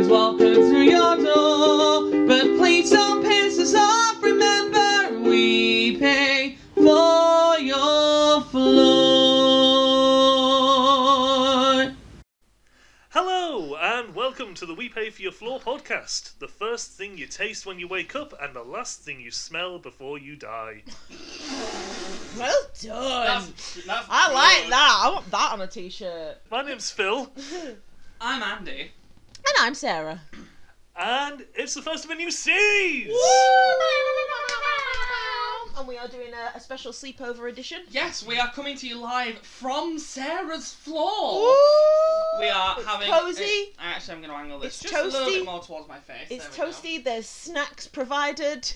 is walking through your door. But please don't piss us off. Remember, we pay for your floor. Hello, and welcome to the We Pay For Your Floor podcast. The first thing you taste when you wake up, and the last thing you smell before you die. Well done. That's I like that. I want that on a t-shirt. My name's Phil, I'm Andy. And I'm Sarah. and it's the first of a new series! And we are doing a special sleepover edition. Yes, we are coming to you live from Sarah's floor. Ooh, We are it's having. cozy. Actually, I'm going to angle this It's just a little toasty. bit more towards my face. It's There we go. toasty. There's snacks provided.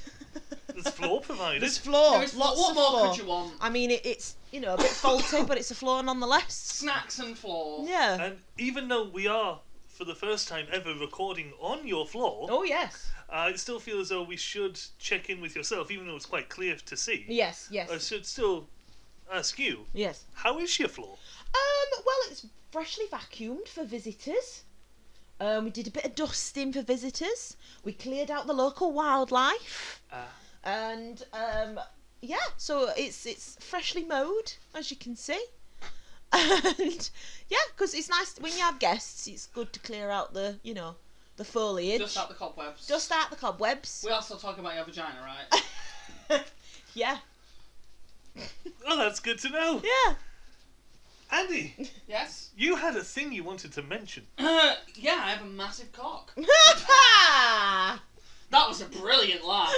There's floor provided. There's floor. There is- Lots what of more floor. could you want? I mean, it's a bit faulty, but it's a floor nonetheless. Snacks and floor. Yeah. And even though we are, for the first time ever, recording on your floor, Oh yes. I still feel as though we should check in with yourself, even though it's quite clear to see. Yes. I Yes. should still ask you, Yes. how is your floor? Well, it's freshly vacuumed for visitors. We did a bit of dusting for visitors. We cleared out the local wildlife. And yeah, so it's freshly mowed, as you can see. And yeah, because it's nice when you have guests. It's good to clear out the foliage. Just out the cobwebs. Dust out the cobwebs. We are still talking about your vagina, right? Yeah, Oh, that's good to know. yeah. Andy, Yes? you had a thing you wanted to mention. Yeah, I have a massive cock. That was a brilliant laugh.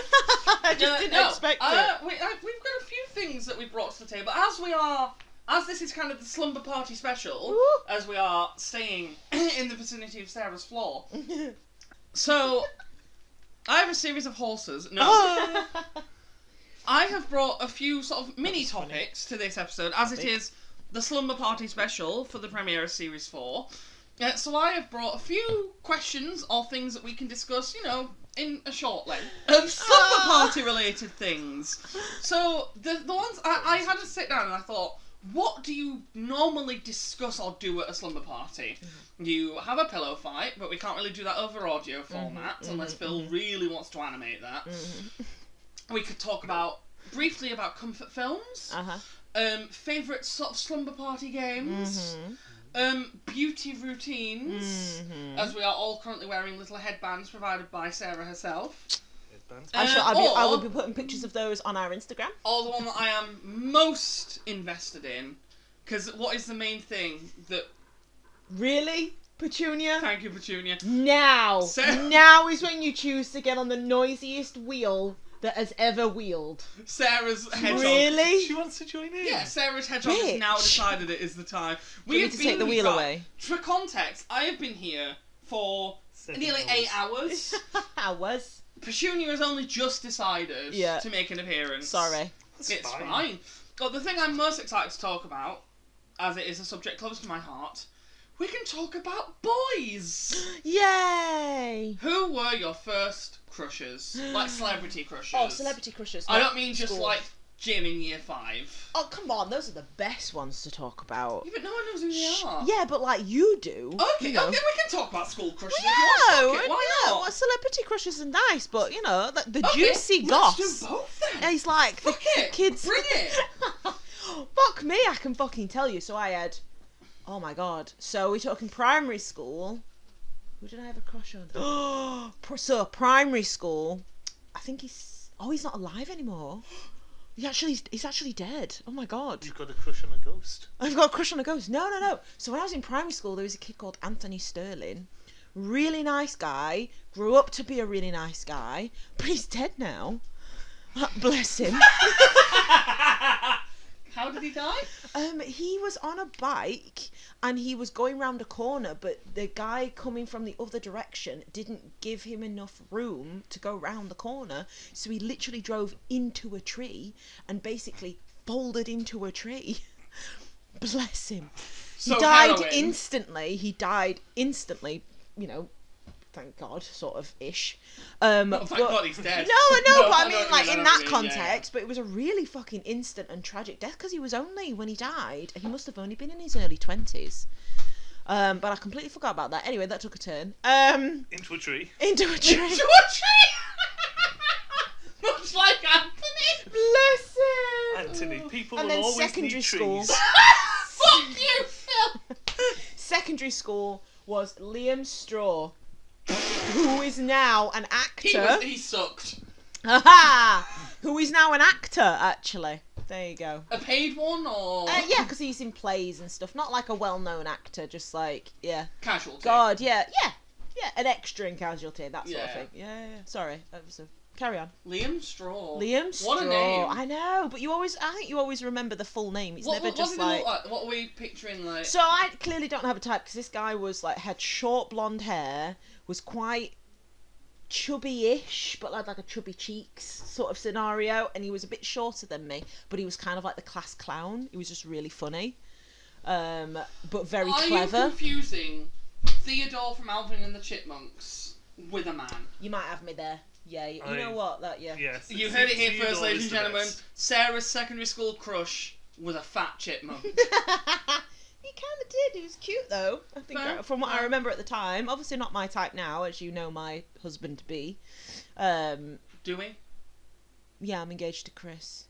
I just didn't expect it. We've got a few things that we brought to the table. As this is kind of the slumber party special, Ooh. as we are staying in the vicinity of Sarah's floor. So, I have a series of horses. No. I have brought a few sort of mini topics to this episode, as it is the slumber party special for the premiere of Series 4. So I have brought a few questions or things that we can discuss, in a short length of slumber party related things. So the ones I had to sit down and I thought, what do you normally discuss or do at a slumber party? You have a pillow fight, but we can't really do that over audio format unless Phil really wants to animate that. We could talk briefly about comfort films, favourite sort of slumber party games, beauty routines, as we are all currently wearing little headbands provided by Sarah herself. I will be putting pictures of those on our Instagram. Or the one that I am most invested in, because what is the main thing that... Really? Petunia? Thank you, Petunia. Now Sarah- now is when you choose to get on the noisiest wheel that has ever wheeled. Sarah's hedgehog. Really? She wants to join in. Yeah, Sarah's hedgehog has now decided it is the time. We need to take the wheel away. For context, I have been here for nearly 8 hours. Hours. Petunia has only just decided to make an appearance. Sorry. It's fine. But the thing I'm most excited to talk about, as it is a subject close to my heart, we can talk about boys. Yay! Who were your first crushes? Like celebrity crushes. Oh, celebrity crushes. I don't mean just school. like Jim in year 5. Oh, come on, those are the best ones to talk about. Yeah, but no one knows who they are. Yeah, but like you do. Okay, you know. okay, we can talk about school crushes if you No, want. Fuck it, why not? well, celebrity crushes are nice, but the Okay, juicy let's goss. do both then. It's like Fuck the it, kids. bring it. Fuck me, I can fucking tell you. So I had, oh my god. So we're talking primary school. Who did I have a crush on? So primary school. I think he's not alive anymore. He's actually dead. Oh my god. You've got a crush on a ghost. I've got a crush on a ghost. No. So when I was in primary school, there was a kid called Anthony Sterling. Really nice guy. Grew up to be a really nice guy. But he's dead now. Bless him. How did he die? He was on a bike and he was going round a corner, but the guy coming from the other direction didn't give him enough room to go round the corner, so he literally drove into a tree and basically folded into a tree. Bless him. So he died heroin. instantly. Thank God, sort of ish. Thank God he's dead. No, I know, but I know mean, what like you mean, in I know that what you mean, context. But it was a really fucking instant and tragic death because he was only when he died. He must have only been in his early 20s. But I completely forgot about that. Anyway, that took a turn. Into a tree. Into a tree. Into a tree! Much like Anthony! Bless him! Anthony, people And will then always secondary need school. trees. Fuck you, Phil! Secondary school was Liam Straw, who is now an actor. He sucked. Who is now an actor, actually. There you go. A paid one, or...? Yeah, because he's in plays and stuff. Not like a well-known actor, just like, yeah. Casualty. God, yeah. An extra in Casualty, that sort of Yeah. thing. Yeah. Sorry, that was a... Carry on. Liam Straw. Liam Straw. What a name. I know, but I think you always remember the full name. It's never What just did he like... look like? What are we picturing, like? So I clearly don't have a type, because this guy was like, had short blonde hair, was quite chubby-ish, but like a chubby cheeks sort of scenario, and he was a bit shorter than me, but he was kind of like the class clown. He was just really funny, but very clever. Are you confusing Theodore from Alvin and the Chipmunks with a man? You might have me there. Yeah, you know what? Yes. You heard it here first, Theodore ladies is and the gentlemen. best. Sarah's secondary school crush was a fat chipmunk. He kind of did. He was cute though. I think Fair, from what I fair. remember at the time. Obviously not my type now, as you know, my husband to be. Do we? Yeah, I'm engaged to Chris.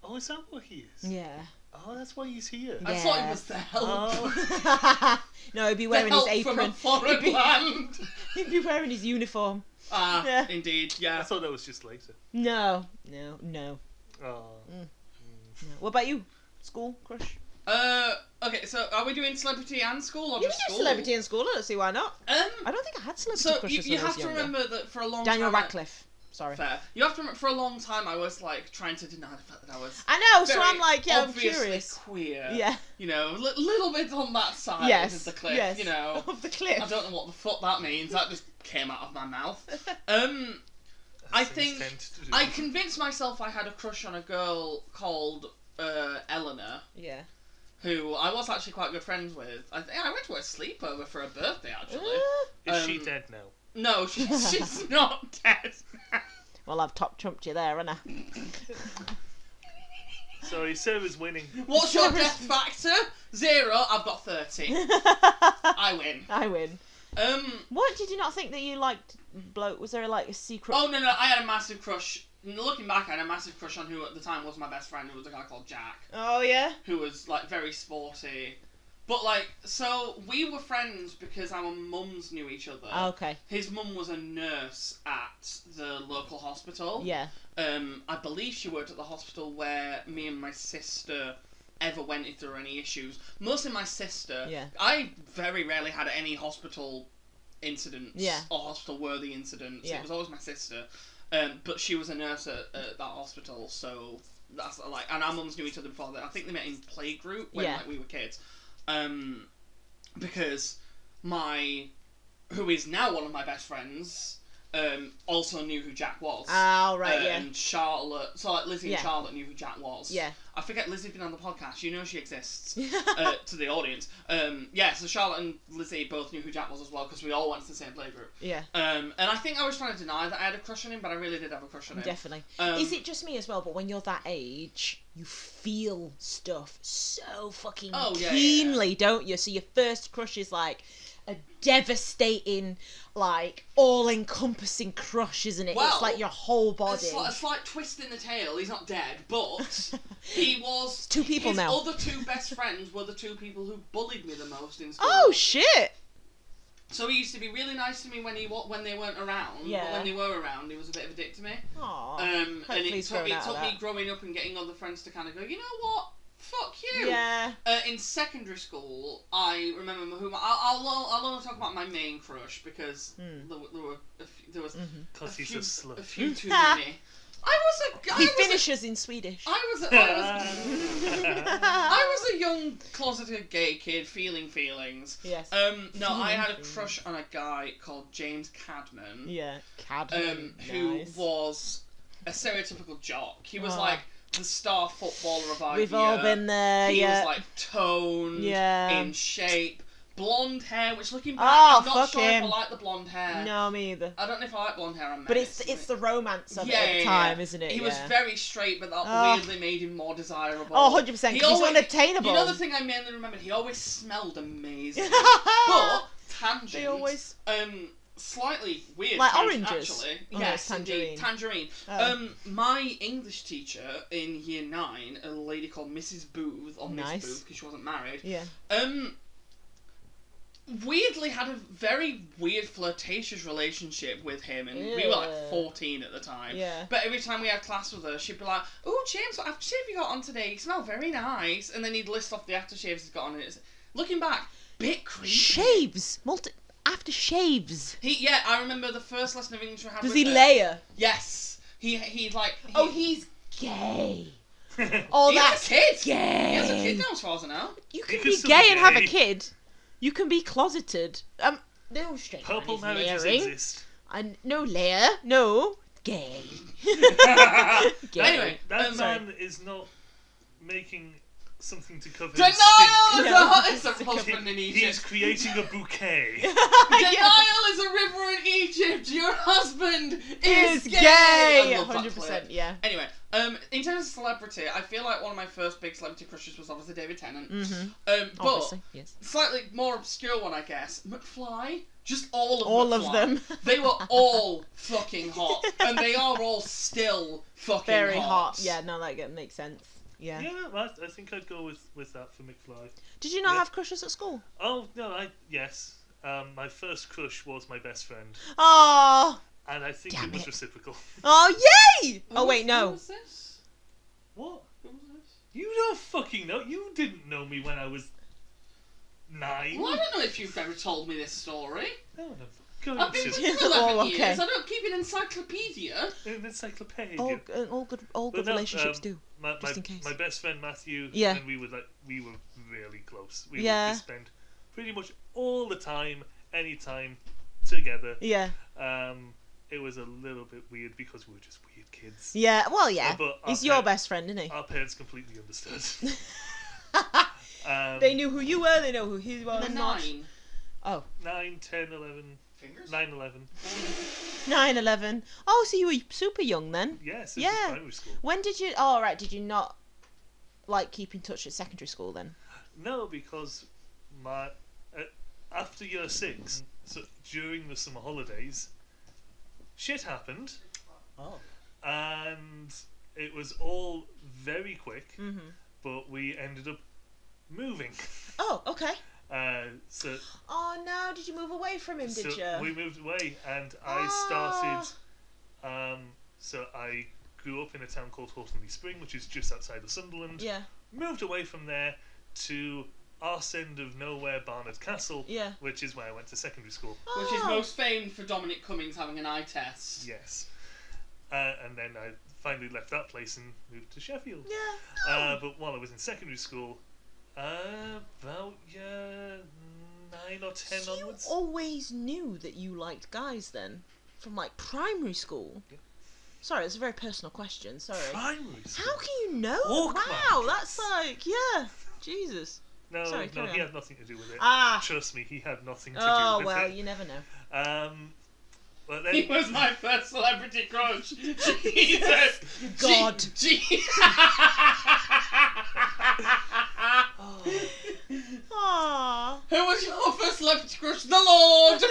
Oh, is that what he is? Yeah. Oh, that's why he's here. I thought it was the help. Oh. No, he'd be The wearing his help from a apron. foreign land. He'd be wearing his uniform. Ah, Yeah. indeed, I yeah. thought that was just later. No. Oh. What about you? School crush? Okay, so are we doing celebrity and school, or You just can do school? celebrity in school. I don't see why not. I don't think I had celebrity So crushes you when I have was to younger. remember that for a long Daniel time... Radcliffe. Sorry. Fair. You have to remember, for a long time I was like trying to deny the fact that I was I know, so very I'm like, yeah, I'm obviously curious. queer. Yeah. You know, little bit on that side Yes. of the cliff, Yes. you know. Of the cliff. I don't know what the fuck that means. That just came out of my mouth. I think I convinced myself I had a crush on a girl called Eleanor, Yeah. who I was actually quite good friends with. I think I went to her sleepover for her birthday, actually. Is she dead now? No, she's not dead. Well, I've top trumped you there, haven't I? Sorry, Sarah's winning. What's your death factor? 0. I've got 30. I win. I win. What did you not think that you liked, bloke? Was there like a secret? Oh no, I had a massive crush. Looking back, I had a massive crush on who at the time was my best friend, who was a guy called Jack, Oh yeah. who was like very sporty. But like, so we were friends because our mums knew each other. Okay. His mum was a nurse at the local hospital. Yeah. I believe she worked at the hospital where me and my sister ever went if there were any issues. Mostly my sister. Yeah. I very rarely had any hospital incidents. Yeah. Or hospital-worthy incidents. Yeah. It was always my sister. But she was a nurse at that hospital, so that's like, and our mums knew each other before that. I think they met in playgroup when Yeah. like we were kids. Because who is now one of my best friends, also knew who Jack was. Oh right, yeah. And Charlotte, so like Lizzie Yeah. and Charlotte knew who Jack was. Yeah. I forget Lizzie's been on the podcast. You know she exists to the audience. So Charlotte and Lizzie both knew who Jack was as well because we all went to the same playgroup. Yeah. And I think I was trying to deny that I had a crush on him, but I really did have a crush on him. Definitely. Um, Is it just me as well? But when you're that age, you feel stuff so fucking keenly, don't you? So your first crush is like a devastating, like all-encompassing crush, isn't it? Well, it's like your whole body. A slight twist in the tale. He's not dead, but he was. Two people his now. Other two best friends were the two people who bullied me the most in school. Oh shit! So he used to be really nice to me when they weren't around. Yeah. But when they were around, he was a bit of a dick to me. Aww. And Hopefully it he's took grown out of me that. growing up and getting other friends to kind of go, you know what? Fuck you. Yeah. In secondary school, I remember who I'll only talk about my main crush because there was Because he's a slut. a few too many. He finishes in Swedish. I was a young closeted gay kid feeling feelings. Yes. No, I had a crush on a guy called James Cadman. Yeah. Cadman. Who Nice. was a stereotypical jock. He was Oh. like the star footballer of our We've year. all been there. He Yeah. was like toned, Yeah. in shape, blonde hair, which looking back, Oh, I'm not fuck sure him. if I like the blonde hair. No, me either. I don't know if I like blonde hair on But men. it's the romance of it at the time, isn't it? He was very straight, but that Oh. weirdly made him more desirable. Oh, 100%, because he's unattainable. You know the thing I mainly remembered? He always smelled amazing. But, tangent, They always... slightly weird. Like tangent, oranges? actually. Oh, Yes, tangerine. indeed, tangerine. Oh. My English teacher in year 9, a lady called Mrs. Booth, or Nice. Miss Booth, because she wasn't married, Yeah. weirdly had a very weird flirtatious relationship with him, and we were like 14 at the time. Yeah. But every time we had class with her, she'd be like, "Oh, James, what aftershave you got on today? You smell very nice." And then he'd list off the aftershaves he's got on, and it's, looking back, bit creepy. Shaves! After shaves. I remember the first lesson of English we had Does with he her. layer? Yes. He's like... Oh, he's gay. Oh, he has that's a kid. gay. He has a kid now, as far as I know. You can You be can still gay be and have a gay. kid. You can be closeted. No straight Purple man is marriages layering. exist. And no layer. No. Gay. Gay. Anyway, That sorry. man is not making something to cover his Denial stink. is No. a husband in He is Egypt. creating a bouquet. Denial is a river in Egypt. Your husband is Is gay. gay. I love that 100%. clip. Yeah. Anyway, in terms of celebrity, I feel like one of my first big celebrity crushes was obviously David Tennant. Mm-hmm. But Obviously. Yes. slightly more obscure one, I guess. McFly. Just all of All McFly. of them. They were all fucking hot, and they are all still fucking Very hot. hot. Yeah. No, that makes sense. Yeah. Yeah, I think I'd go with that for McFly. Did you not Yeah. have crushes at school? Oh no, yes. My first crush was my best friend, Oh. and I think Damn it was it. reciprocal. Oh, yay! Oh, wait, Who no. was this? What? Who was this? You don't fucking know. You didn't know me when I was 9. Well, I don't know if you've ever told me this story. No, no. Go I've been into with you 11 Oh, okay. years. I don't keep an encyclopedia. an encyclopedia. All good But no, relationships do. My, Just in case. my best friend Matthew, Yeah. and we were really close. We Yeah. would spend pretty much all the time, anytime, together. Yeah. It was a little bit weird because we were just weird kids. Yeah. Well, yeah. But He's your best friend, isn't he? Our parents completely understood. They knew who you were. They know who he was. The not. 9. Oh. 9, 10, 11, Fingers? 9, 11. 9/11. Oh, so you were super young then. Yes, it Yeah. was primary school. When did you? Oh, right. Did you not like keep in touch at secondary school then? No, because after year 6, so during the summer holidays, shit happened, Oh. and it was all very quick. Mhm. But we ended up moving. Oh, okay. So Oh no! Did you move away from him? Did you? we moved away, and I started. So I grew up in a town called Hortonley Spring, which is just outside of Sunderland. Yeah. Moved away from there to arse end of nowhere, Barnard Castle. Yeah. Which is where I went to secondary school. Which is Oh. most famed for Dominic Cummings having an eye test. Yes. And then I finally left that place and moved to Sheffield. Yeah. But while I was in secondary school, about year 9 or 10 So you onwards. always knew that you liked guys then, from like primary school. Yeah. Sorry, it's a very personal question. Sorry. Primary school. How can you know? Orc Wow, man. that's like Jesus. No, Sorry, no, carry he on. had nothing to do with it. Ah. Trust me, he had nothing to do Oh with well, it. you never know. But then He was my first celebrity crush. Jesus. God. Aww. Who was your first celebrity crush? The Lord.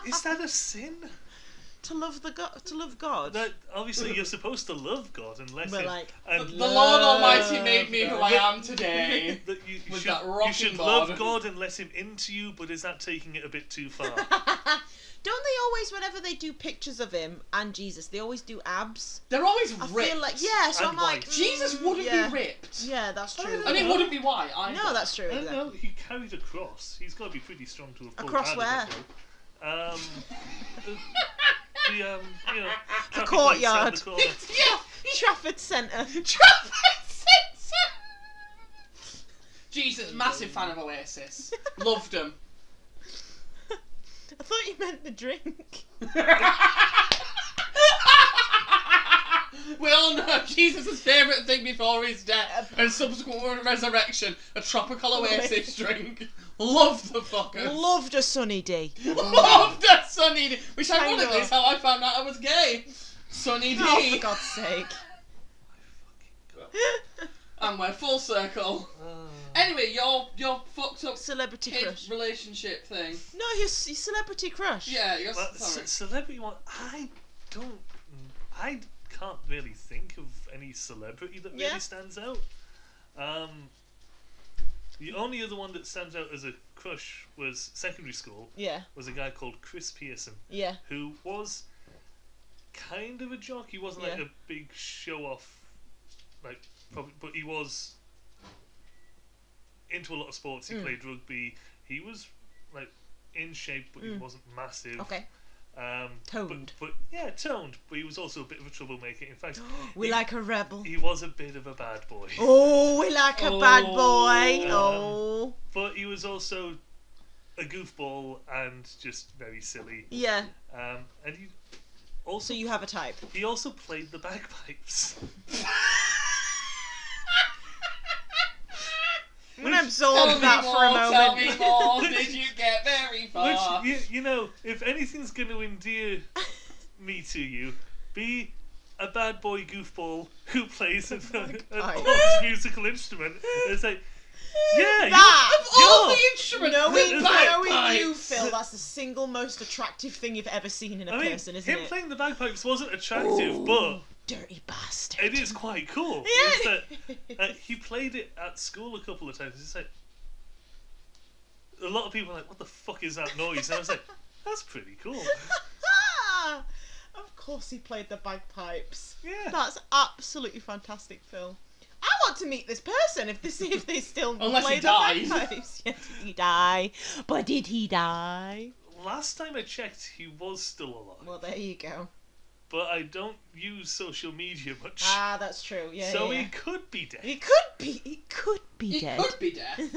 is that a sin? To love God. That obviously you're supposed to love God and let But him. like, And The Lord Almighty made me who I am today. that you with should, that you rocking should bod. love God and let him into you, but is that taking it a bit too far? Don't they always, whenever they do pictures of him and Jesus, they always do abs? They're always I ripped. feel like, yeah, so And I'm like, white. Jesus wouldn't yeah. be ripped. Yeah, that's true. And he wouldn't be white either. No, that's true. I don't Exactly. know. He carried a cross. He's got to be pretty strong to have pulled cross out where? of it, though. The you know, traffic courtyard. lights down the corner. Yeah. Trafford Centre. Jesus, massive fan of Oasis. Loved them. I thought you meant the drink. We all know Jesus' favourite thing before his death and subsequent resurrection, a tropical oasis drink. Love the fuckers. Loved a Sunny D. Loved a Sunny D. Which Kind ironically of. is how I found out I was gay. Sunny D. Oh, for God's sake. And we're full circle. Anyway, your fucked up Celebrity kid crush. relationship thing. No, your celebrity crush. Yeah, you're Well, sorry. celebrity one. I can't really think of any celebrity that really stands out. The only other one that stands out as a crush was secondary school. Yeah. Was a guy called Chris Pearson, Yeah. who was kind of a jock. He wasn't like Yeah. a big show off, like probably, but he was into a lot of sports. He played rugby. He was like in shape, but he wasn't massive. Okay. Toned. But yeah, toned. But he was also a bit of a troublemaker. In fact, We like a rebel. he was a bit of a bad boy. Oh, we like a bad boy. Um, Oh. But he was also a goofball and just very silly. Yeah. And he also So you have a type. he also played the bagpipes. I'm going to absorb that for a moment. Tell me more. Did you get very far? Which you know, if anything's going to endear me to you, be a bad boy goofball who plays an odd musical instrument. It's like, yeah, That! All you're- the instruments. Knowing bagpipes. you, Phil, that's the single most attractive thing you've ever seen in a I mean, person, isn't him it? playing the bagpipes wasn't attractive, but Dirty bastard. it is quite cool. Yeah. It's that, he played it at school a couple of times. It's like a lot of people are like, "What the fuck is that noise?" And I was like, "That's pretty cool." Of course he played the bagpipes. Yeah. That's absolutely fantastic, Phil. I want to meet this person if they still Unless play he the died. bagpipes. Yeah, did he die? But did he die? Last time I checked, he was still alive. Well, there you go. But I don't use social media much, Ah, that's true. Yeah, so yeah. he could be dead. He could be. He could be He dead. could be dead.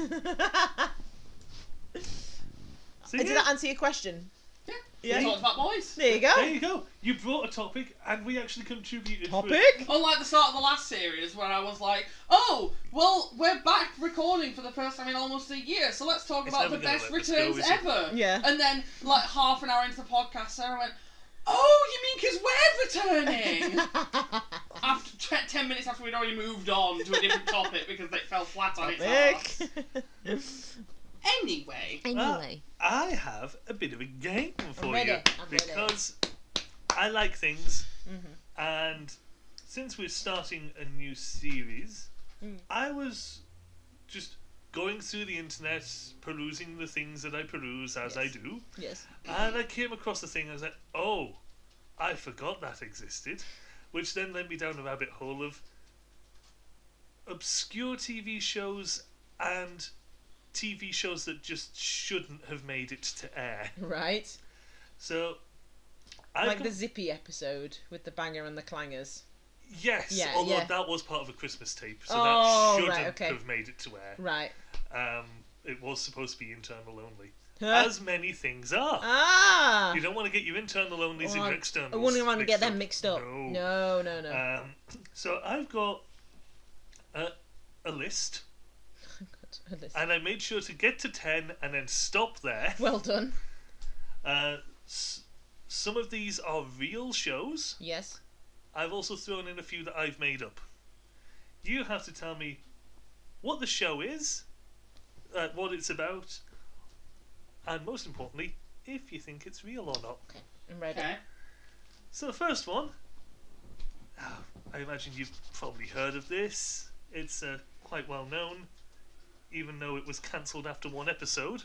So, Did yeah, that answer your question? Yeah. Yeah. We talked about boys. There you go. there you go. You brought a topic, and we actually contributed. to it. Topic. Unlike the start of the last series where I was like, oh, well, we're back recording for the first time in almost a year, so let's talk It's about the never gonna best let us go, returns is it? ever. Yeah. And then, like, half an hour into the podcast, Sarah went, oh, you mean because we're returning? After 10 minutes after we'd already moved on to a different topic because it fell flat on its ass. Topic. Anyway. Anyway. I have a bit of a game for ready, you I'm ready. because I like things, Mm-hmm. and since we're starting a new series, I was just going through the internet, perusing the things that I peruse as I do, Yes. and I came across a thing. I was like, "Oh, I forgot that existed," which then led me down a rabbit hole of obscure TV shows and TV shows that just shouldn't have made it to air. Right. So, Like the Zippy episode with the banger and the clangers. yes, Yeah, although yeah. that was part of a Christmas tape, so Oh, that shouldn't right, okay. have made it to air. Right. It was supposed to be internal only, Huh? as many things are. Ah! You don't want to get your internal onlys and your externals. I wouldn't want to get them mixed up. No. No. So I've got a list, and I made sure to get to 10 and then stop there. Well done. Some of these are real shows. Yes. I've also thrown in a few that I've made up. You have to tell me what the show is, what it's about, and most importantly, if you think it's real or not. Okay. I'm ready. Okay. So the first one, I imagine you've probably heard of this. It's quite well known, even though it was cancelled after one episode.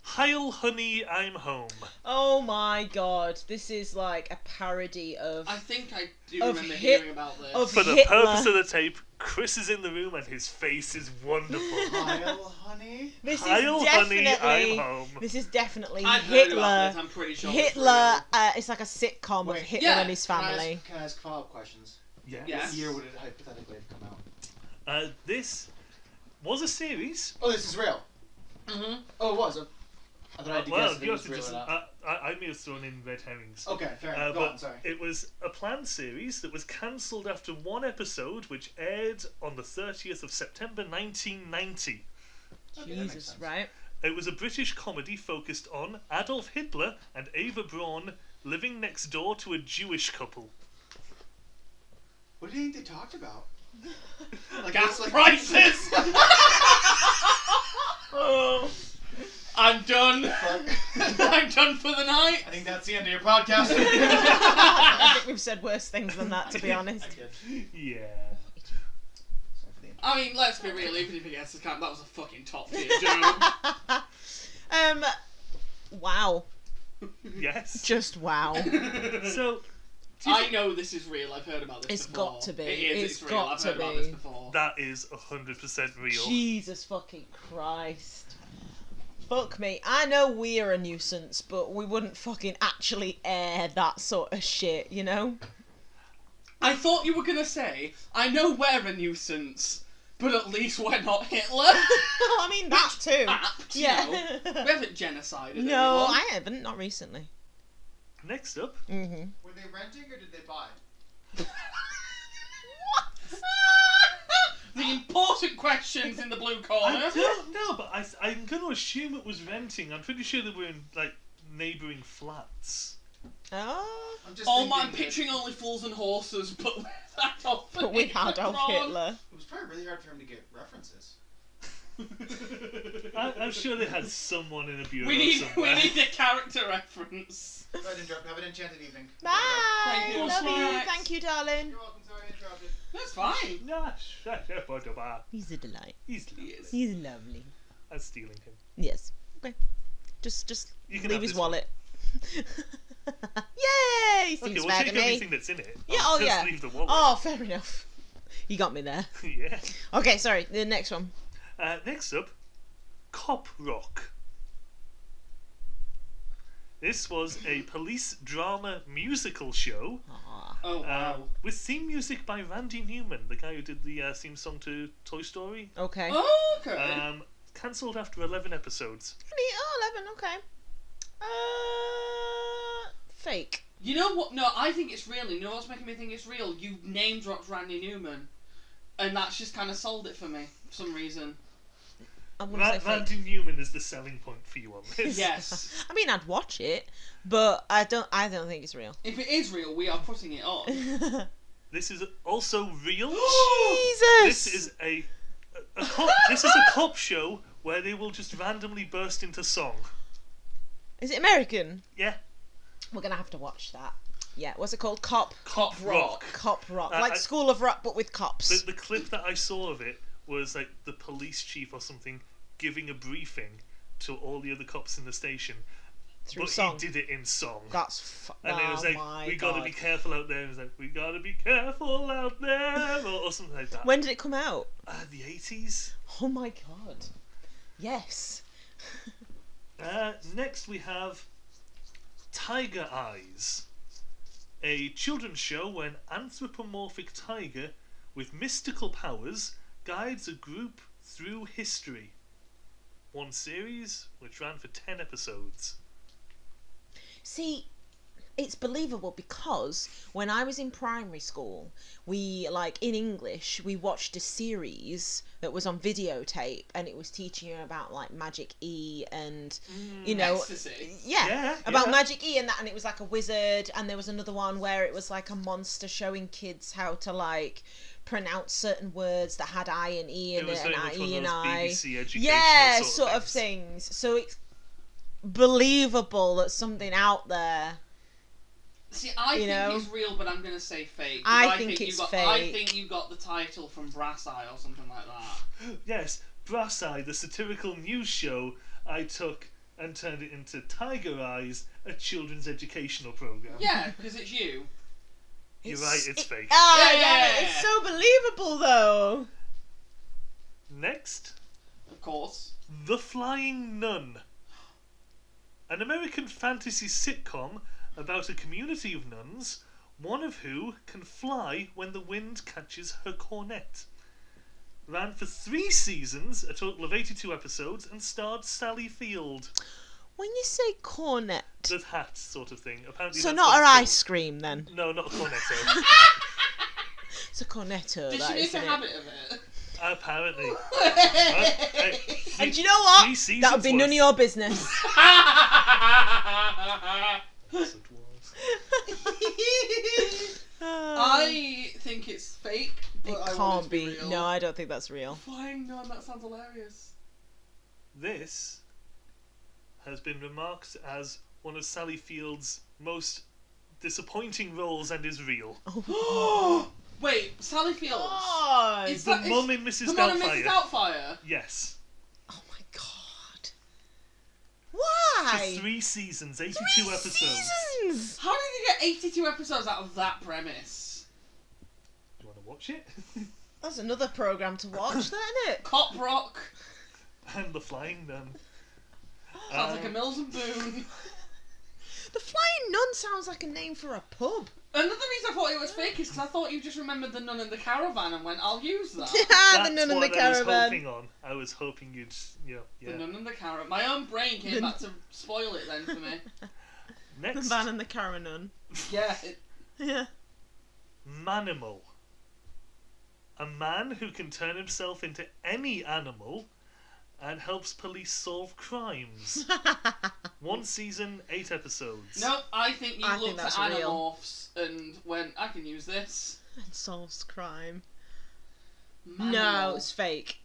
Heil Honey, I'm Home. Oh my god. This is like a parody of... I think I do Of remember Hit- hearing about this. of- For the Hitler. purpose of the tape, Chris is in the room and his face is wonderful. Heil, honey. This Heil is Honey, definitely... I'm Home. This is definitely I've heard about Hitler. this, I'm pretty sure. Hitler, it's like a sitcom of Wait, Hitler yeah, and his family. Can I ask follow-up questions? Yes. Yeah. What year would it hypothetically have come out? This was a series. Oh, this is real. Mm-hmm. Oh, it was. I thought I had to guess if it you was have to real just. or not. I may have thrown in red herrings. Okay, fair enough. Go But on, sorry. it was a planned series that was cancelled after one episode, which aired on the 30th of September 1990. Okay, that makes Jesus, sense. right? It was a British comedy focused on Adolf Hitler and Ava Braun living next door to a Jewish couple. What do you think they talked about? Like, Gas it's like- prices! Oh, I'm done. I'm done for the night. I think that's the end of your podcast. I think we've said worse things than that, to be honest. I did. Yeah. Sorry for the I mean, let's be real, even if it gets to camp, that was a fucking top tier joke. Wow. Yes. Just wow. So, I know this is real, I've heard about this It's before. got to be. It is, It's real, got I've to heard about be. this before. that is 100% real. Jesus fucking Christ. Fuck me. I know we're a nuisance, but we wouldn't fucking actually air that sort of shit, you know? I thought you were gonna say, I know we're a nuisance, but at least we're not Hitler. I mean, that too. Apt, you Yeah. know. We haven't genocided No, anyone. I haven't. Not recently. Next up, Mm-hmm. Were they renting or did they buy? The important questions in the blue corner. I don't know, but I'm going to assume it was renting. I'm pretty sure they were in, like, neighbouring flats. Oh. I'm just Oh, thinking I'm that picturing only fools and horses, but with Adolf But with Adolf Hitler. Hitler. It was probably really hard for him to get references. I'm sure they had someone in a bureau We somewhere. need a character reference. Go ahead and drop. Have an enchanted evening. Bye. Thank you. Love you. Snacks. Thank you, darling. You're welcome. Sorry I interrupted. That's fine. Nah, shut up, Autobah. He's a delight. He's He lovely. is. He's lovely. I'm stealing him. Yes. Okay. Just You can leave have his this one. wallet. Yay! Seems Okay, we'll fair take to me. everything that's in it. Yeah, I'll oh just yeah. leave the wallet. Oh, fair enough. You got me there. Yeah. Okay, sorry. The next one. Next up, Cop Rock. This was a police drama musical show Aw. Oh, wow. with theme music by Randy Newman, the guy who did the theme song to Toy Story. Okay. Oh, okay. Cancelled after 11 episodes. Oh, 11, okay. Fake. You know what? No, I think it's real. You know what's making me think it's real? You name dropped Randy Newman. And that's just kind of sold it for me, for some reason. I'm gonna say fake. Randy Newman is the selling point for you on this. Yes. I mean, I'd watch it, but I don't think it's real. If it is real, we are putting it on. This is also real. Jesus! This is a cop show where they will just randomly burst into song. Is it American? Yeah. We're gonna have to watch that. Yeah, what's it called? Cop Rock. Cop Rock. I- Like School of Rock, but with cops. The clip that I saw of it was like the police chief or something giving a briefing to all the other cops in the station. Through But song. he did it in song. And And it was oh like, my we God. gotta be careful out there. It was like, we gotta be careful out there, or something like that. When did it come out? The 80s. Oh my God. Yes. Next we have Tiger Eyes, a children's show where an anthropomorphic tiger with mystical powers guides a group through history. One series which ran for 10 episodes. See, it's believable because when I was in primary school, we, like, in English, we watched a series that was on videotape and it was teaching you about, like, Magic E and, you know... Ecstasy. Yeah, about yeah. Magic E and that, and it was like a wizard, and there was another one where it was like a monster showing kids how to, like, pronounce certain words that had I and E in It was it, very and much I, one E of and those I. BBC educational Yeah, sort of things. So it's believable that something out there. See, I You think know? it's real, but I'm gonna say fake. I think it's you got, I fake. think you got the title from Brass Eye or something like that. Yes, Brass Eye, the satirical news show I took and turned it into Tiger Eyes, a children's educational program. Yeah, because it's you. You're right, it's fake. Ah, Yeah. damn it, it's so believable though. Next, Of course. The Flying Nun, an American fantasy sitcom about a community of nuns, one of who can fly when the wind catches her cornet. Ran for 3 seasons, a total of 82 episodes, and starred Sally Field. When you say cornet, The hat sort of thing. Apparently so that's not what her it's ice cream then. called. No, not a cornetto. It's a cornetto. Did that she make a isn't it? habit of it? Apparently. And do you know what? That would be none of your business. Yes, it was. I think it's fake, but It I want it can't to be be. real. No, I don't think that's real. Flying nun, that sounds hilarious. This has been remarked as one of Sally Field's most disappointing roles and is real. Wait, Sally Fields. God. Is The that- mum in Mrs. The mum in Doubtfire. Mrs. Doubtfire. Yes. Oh my god. Why? For 3 seasons, 82 3 episodes. seasons. How did you get 82 episodes out of that premise? Do you want to watch it? That's another program to watch, then, isn't it? Cop Rock. And The Flying Nun. Sounds like a Mills and Boone. The Flying Nun sounds like a name for a pub. Another reason I thought it was fake is because I thought you just remembered the nun in the caravan and went, I'll use that. The That's Nun in the what I was Caravan. hoping on. I was hoping you'd, yeah. The nun in the caravan. My own brain came The- back to spoil it then for me. The Next, Man and the Caravan. Yeah. Yeah. Manimal. A man who can turn himself into any animal and helps police solve crimes. 1 season, 8 episodes. Nope, I think you I think looked at that's real. Animorphs and went, I can use this. And solves crime. Manual. No, it's fake.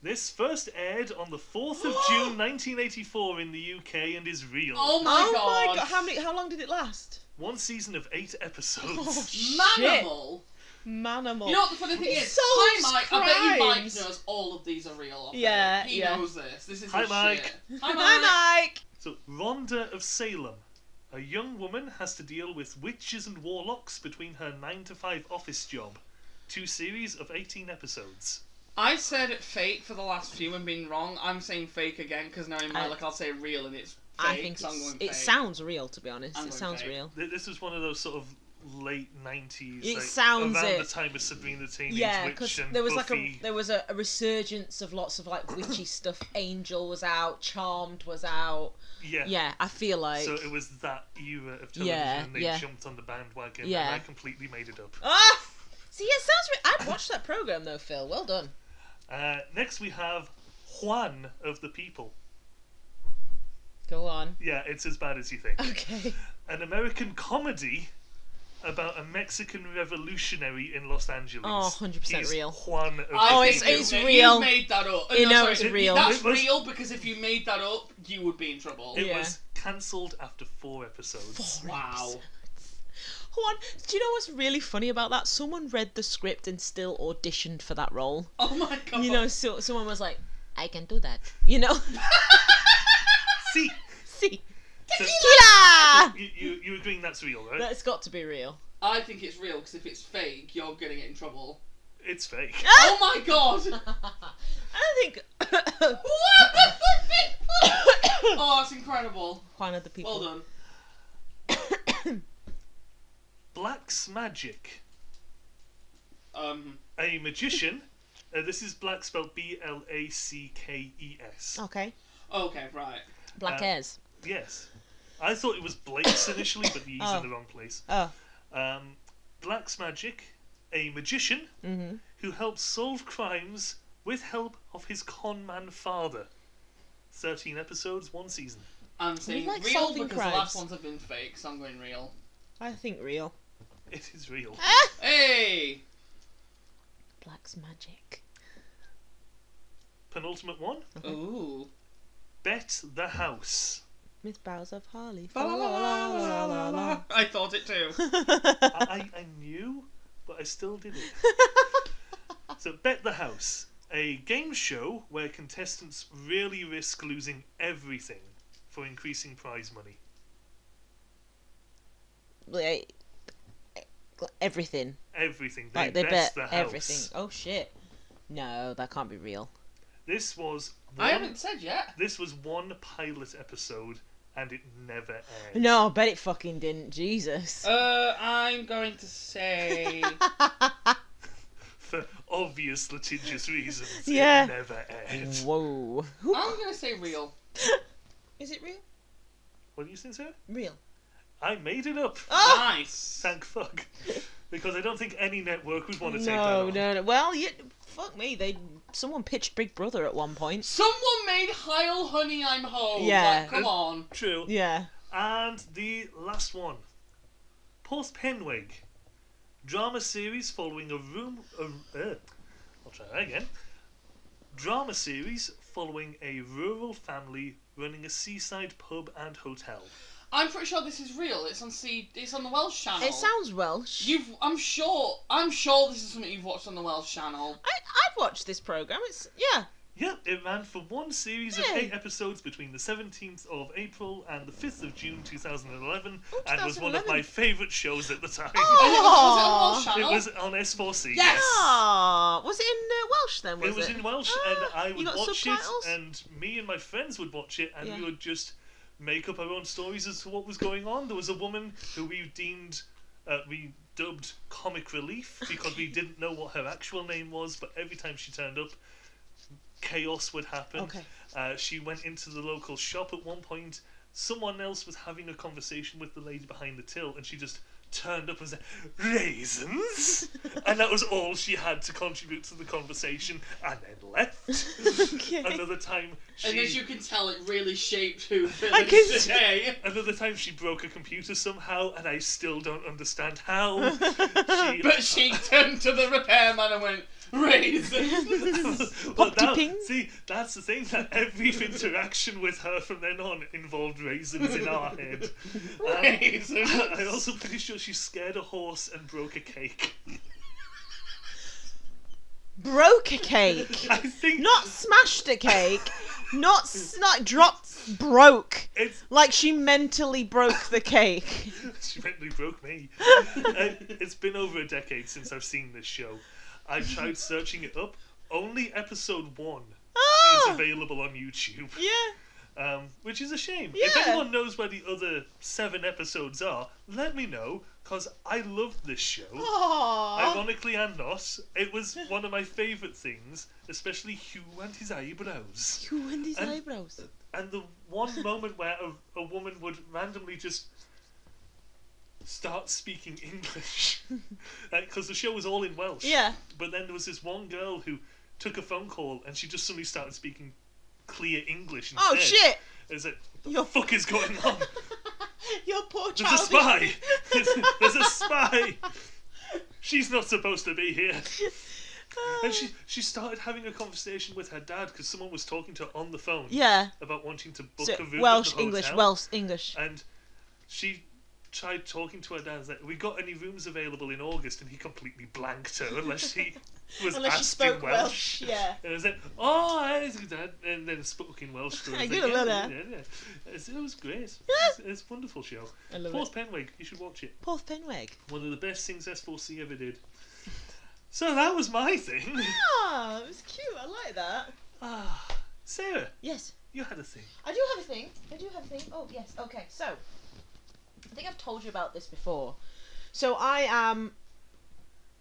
This first aired on the 4th of June 1984 in the UK and is real. Oh my god. How long did it last? 1 season of 8 episodes. Oh, shit. Manimal. Manimal. You know what the funny thing It is? solves Hi Mike, I bet you Mike crimes. knows all of these are real. Off Yeah, it. He yeah. knows this. This is Hi, his Mike. shit. Hi Mike. Hi, Mike. So, Rhonda of Salem. A young woman has to deal with witches and warlocks between her 9-to-5 office job. 2 series of 18 episodes. I said fake for the last few and been wrong. I'm saying fake again because now in my I- luck I'll say real and it's fake. I think so I'm going it fake. sounds real, to be honest. I'm It going sounds fake. real. This was one of those sort of late 90s. It like, sounds around it. the time of Sabrina the Teenage Yeah, Witch because and there was Buffy. there was a resurgence of lots of like witchy stuff. Angel was out, Charmed was out. Yeah. Yeah, I feel like. So it was that era of television Yeah, and they yeah. jumped on the bandwagon Yeah. and I completely made it up. Ah! See, it sounds. I'd watch that program though, Phil. Well done. Next we have Juan of the People. Go on. Yeah, it's as bad as you think. Okay. An American comedy about a Mexican revolutionary in Los Angeles. Oh, 100% He's real. Juan of I the think People. it's you real. made that up. You know sorry, it's real. That's It was- real because if you made that up, you would be in trouble. It Yeah. was cancelled after 4 episodes. Wow. Hold on. Do you know what's really funny about that? Someone read the script and still auditioned for that role. Oh my god. You know, so someone was like, "I can do that." You know. See, See. so Tequila! you agreeing that's real, right? That's got to be real. I think it's real because if it's fake, you're gonna get in trouble. It's fake. Oh my god. I don't think. Oh, that's incredible. One of the people. Well done. Black's Magic. Um, A magician. This is Black spelled Blackes. Okay. okay, right. Black hairs. Yes. I thought it was Blake's initially, but the E's Oh. in the wrong place. Oh. Black's Magic. A magician Mhm. who helps solve crimes with help of his conman father. 13 episodes, 1 season. I'm saying like real solving because the crimes. last ones have been fake, so I'm going real. I think real. It is real. Hey! Black's magic. Penultimate one. Ooh. Bet the House. Miss Bowers of Harley. I thought it too. I knew, but I still did it. So, Bet the House. A game show where contestants really risk losing everything for increasing prize money. Like, everything. Everything. Like they bet the house. everything. Oh shit. No, that can't be real. This was I haven't said yet. This was 1 pilot episode, and it never aired. No, I bet it fucking didn't. Jesus. I'm going to say... For obvious litigious reasons, Yeah. it never aired. Whoa. I'm going to say real. Is it real? What are you saying, Sarah? Real. I made it up. Oh! Nice. Thank fuck. Because I don't think any network would want to take that No, on. no, no. Well, fuck me. Someone pitched Big Brother at one point. Someone made Heil Honey I'm Home. Yeah. Like, come on. True. Yeah. And the last one. Porthpenwaig. Drama series following I'll try that again. Drama series following a rural family running a seaside pub and hotel. I'm pretty sure this is real. It's on the Welsh channel. It sounds Welsh. I'm sure this is something you've watched on the Welsh channel. I'd watch this programme. Yeah. Yep, it ran for one series of Yeah. 8 episodes between the 17th of April and the 5th of June 2011, Oh, and was one of 2011. my favourite shows at the time. Was it on Welsh It channel? was on S4C. Yes! Ah, was it in Welsh then? It was in Welsh, and I you would got watch subtitles? it, and me and my friends would watch it, and Yeah. we would just make up our own stories as to what was going on. There was a woman who we dubbed Comic Relief because we didn't know what her actual name was, but every time she turned up, chaos would happen. Okay. She went into the local shop at one point. Someone else was having a conversation with the lady behind the till, and she just turned up and said, "Raisins?" And that was all she had to contribute to the conversation, and then left. Okay. Another time And as she you can tell, it really shaped who Phil I is can see- today. another time she broke a computer somehow, and I still don't understand how. But she turned to the repairman and went, "Raisins." But now, Ping. see, that's the thing, that every interaction with her from then on involved raisins in our head. Raisins. I'm also pretty sure she scared a horse and broke a cake. Broke a cake. I think Not smashed a cake. Not dropped. Broke. it's Like she mentally broke the cake. she mentally broke me. It's been over a decade since I've seen this show. I tried searching it up. Only episode 1 is Ah, available on YouTube. yeah. Which is a shame. If Yeah. anyone knows where the other 7 episodes are, let me know, because I loved this show. Aww. Ironically and not, it was one of my favourite things, especially Hugh and his eyebrows. You and his And- eyebrows. And the one moment where a woman would randomly just start speaking English. Because the show was all in Welsh. Yeah. But then there was this one girl who took a phone call and she just suddenly started speaking clear English instead. Oh shit! Is it? What the Your- fuck is going on? Your poor There's child. a spy! There's a spy! She's not supposed to be here. And she started having a conversation with her dad because someone was talking to her on the phone Yeah. about wanting to book So, a room Welsh, at the English, hotel. Welsh, English. And she tried talking to her dad and said, "We got any rooms available in August?" And he completely blanked her unless he was Unless she asked spoke in Welsh. yeah. And I said, "Oh, I see Dad," and then spoke in Welsh to her. I I was get like, a yeah, bit yeah. It was great. It's a wonderful show. I love it. Porthpenwaig, you should watch it. Porthpenwaig. One of the best things S4C ever did. So that was my thing. Ah, it was cute. I like that. Sarah, Yes. you had a thing. I do have a thing. Oh, yes. Okay, so I think I've told you about this before. So I am